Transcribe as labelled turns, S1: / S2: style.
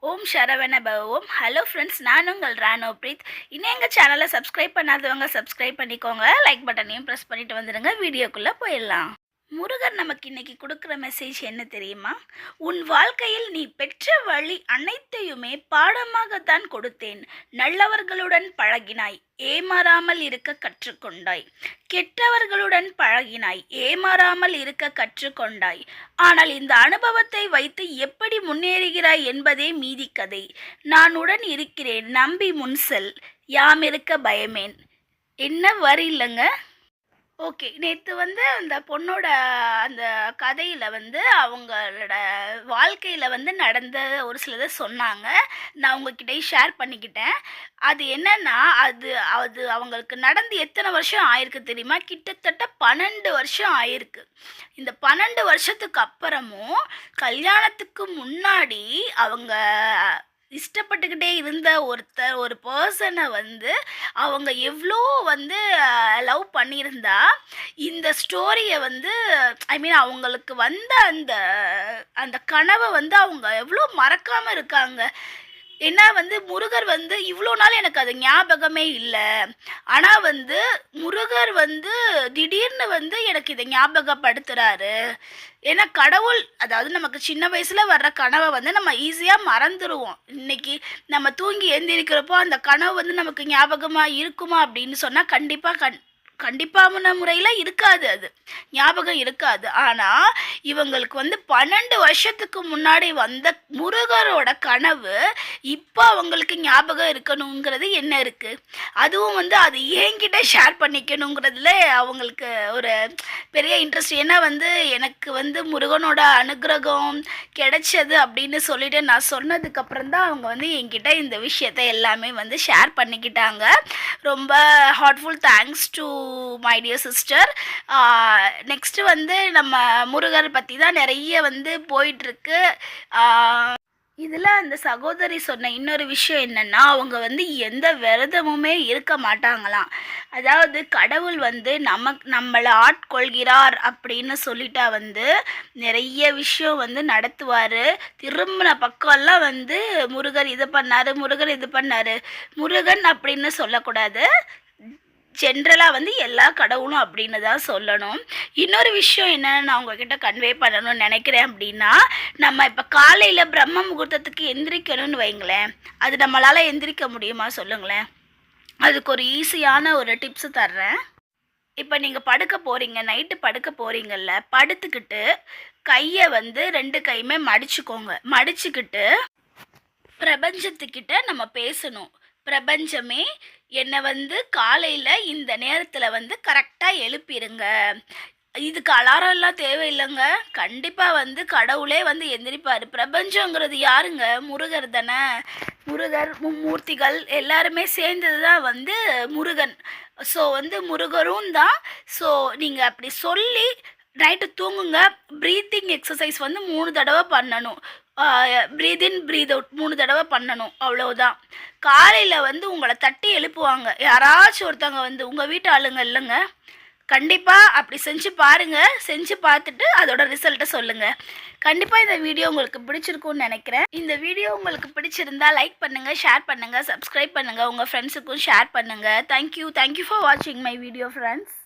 S1: ஓம் சரவண பவ ஓம். Hello friends, நான் உங்கள் ராணோ பிரீத். இன்னும் எங்கள் சேனலை சப்ஸ்கிரைப் பண்ணாதவங்க சப்ஸ்கிரைப் பண்ணிக்கோங்க. லைக் பட்டனையும் ப்ரெஸ் பண்ணிட்டு வந்துடுங்க. வீடியோக்குள்ளே போயிடலாம். முருகர் நமக்கு இன்னைக்கு கொடுக்குற மெசேஜ் என்ன தெரியுமா? உன் வாழ்க்கையில் நீ பெற்ற வழி அனைத்தையுமே பாடமாகத்தான் கொடுத்தேன். நல்லவர்களுடன் பழகினாய், ஏமாறாமல் இருக்க கற்றுக்கொண்டாய். கெட்டவர்களுடன் பழகினாய், ஏமாறாமல் இருக்க கற்றுக்கொண்டாய். ஆனால் இந்த அனுபவத்தை வைத்து எப்படி முன்னேறுகிறாய் என்பதே மீதி கதை. நான் உடன் இருக்கிறேன், நம்பி முன் செல். யாம் இருக்க பயமேன். என்ன வரி இல்லைங்க. ஓகே. நேற்று அந்த பொண்ணோட அந்த கதையில் அவங்களோட வாழ்க்கையில் நடந்த ஒரு சிலதை சொன்னாங்க. நான் உங்ககிட்டயும் ஷேர் பண்ணிக்கிட்டேன். அது என்னன்னா, அது அது அவங்களுக்கு நடந்து எத்தனை வருஷம் ஆயிருக்கு தெரியுமா? கிட்டத்தட்ட 12 வருஷம் ஆயிருக்கு. இந்த 12 வருஷத்துக்கு அப்புறமும் கல்யாணத்துக்கு முன்னாடி அவங்க இஷ்டப்பட்டுக்கிட்டே இருந்த ஒரு பர்சனை அவங்க எவ்வளோ லவ் பண்ணியிருந்தா இந்த ஸ்டோரியை ஐ மீன் அவங்களுக்கு அந்த அந்த கனவை அவங்க எவ்வளோ மறக்காமல் இருக்காங்க. ஏன்னா முருகர் இவ்வளோ நாள் எனக்கு அது ஞாபகமே இல்லை. ஆனால் முருகர் திடீர்னு எனக்கு இதை ஞாபகப்படுத்துகிறாரு. ஏன்னா கடவுள், அதாவது நமக்கு சின்ன வயசில் வர்ற கனவை நம்ம ஈஸியாக மறந்துடுவோம். இன்னைக்கு நம்ம தூங்கி எழுந்திருக்கிறப்போ அந்த கனவு நமக்கு ஞாபகமாக இருக்குமா அப்படின்னு சொன்னால் கண்டிப்பான முறையில் இருக்காது, அது ஞாபகம் இருக்காது. ஆனால் இவங்களுக்கு 12 வருஷத்துக்கு முன்னாடி வந்த முருகரோட கனவு இப்போ அவங்களுக்கு ஞாபகம் இருக்கணுங்கிறது என்ன இருக்குது? அதுவும் அது என்கிட்ட ஷேர் பண்ணிக்கணுங்கிறதுல அவங்களுக்கு ஒரு பெரிய இன்ட்ரெஸ்ட். ஏன்னா எனக்கு முருகனோட அனுகிரகம் கிடைச்சது அப்படின்னு சொல்லிட்டு நான் சொன்னதுக்கப்புறம் தான் அவங்க என்கிட்ட இந்த விஷயத்தை எல்லாமே ஷேர் பண்ணிக்கிட்டாங்க. ரொம்ப heartful thanks to my dear sister. Next நம்ம முருகர் பற்றி தான் நிறைய போயிட்டுருக்கு. இதில் அந்த சகோதரி சொன்ன இன்னொரு விஷயம் என்னென்னா, அவங்க எந்த விரதமுமே இருக்க மாட்டாங்களாம். அதாவது கடவுள் நம்மளை ஆட்கொள்கிறார் அப்படின்னு சொல்லிட்டா நிறைய விஷயம் நடத்துவார். திரும்பின பக்கம்லாம் முருகர் இது பண்ணார், முருகர் இது பண்ணார். முருகன் அப்படின்னு சொல்லக்கூடாது, ஜென்ரலாக எல்லா கடவுளும் அப்படின்னு தான் சொல்லணும். இன்னொரு விஷயம் என்னென்னு நான் உங்ககிட்ட கன்வே பண்ணணும்னு நினைக்கிறேன் அப்படின்னா, நம்ம இப்போ காலையில் பிரம்ம முகூர்த்தத்துக்கு எந்திரிக்கணும்னு வைங்களேன். அது நம்மளால் எந்திரிக்க முடியுமா சொல்லுங்களேன்? அதுக்கு ஒரு ஈஸியான ஒரு டிப்ஸு தர்றேன். இப்போ நீங்கள் படுக்க போகிறீங்க, நைட்டு படுக்க போகிறீங்கல்ல, படுத்துக்கிட்டு கையை 2 கையுமே மடிச்சுக்கோங்க. மடிச்சுக்கிட்டு பிரபஞ்சத்துக்கிட்ட நம்ம பேசணும். பிரபஞ்சமே, என்னை காலையில் இந்த நேரத்தில் கரெக்டாக எழுப்பிடுங்க. இதுக்கு அலாரம் எல்லாம் தேவையில்லைங்க. கண்டிப்பாக கடவுளே எந்திரிப்பார். பிரபஞ்சங்கிறது யாருங்க? முருகர் தானே. முருகர், மும்மூர்த்திகள் எல்லாருமே சேர்ந்தது தான் முருகன். ஸோ முருகரும் தான். ஸோ நீங்கள் அப்படி சொல்லி நைட்டு தூங்குங்க. ப்ரீத்திங் எக்ஸசைஸ் 3 தடவை பண்ணணும். ப்ரீத் இன் ப்ரீத் அவுட் 3 தடவை பண்ணணும், அவ்வளோதான். காலையில் உங்களை தட்டி எழுப்புவாங்க யாராச்சும் ஒருத்தவங்க. உங்கள் வீட்டு ஆளுங்க இல்லைங்க. கண்டிப்பாக அப்படி செஞ்சு பாருங்கள். செஞ்சு பார்த்துட்டு அதோட ரிசல்ட்டை சொல்லுங்கள். கண்டிப்பாக இந்த வீடியோ உங்களுக்கு பிடிச்சிருக்கும்னு நினைக்கிறேன். இந்த வீடியோ உங்களுக்கு பிடிச்சிருந்தா லைக் பண்ணுங்கள், ஷேர் பண்ணுங்கள், சப்ஸ்கிரைப் பண்ணுங்கள், உங்கள் ஃப்ரெண்ட்ஸுக்கும் ஷேர் பண்ணுங்கள். தேங்க்யூ ஃபார் வாட்சிங் மை வீடியோ ஃப்ரெண்ட்ஸ்.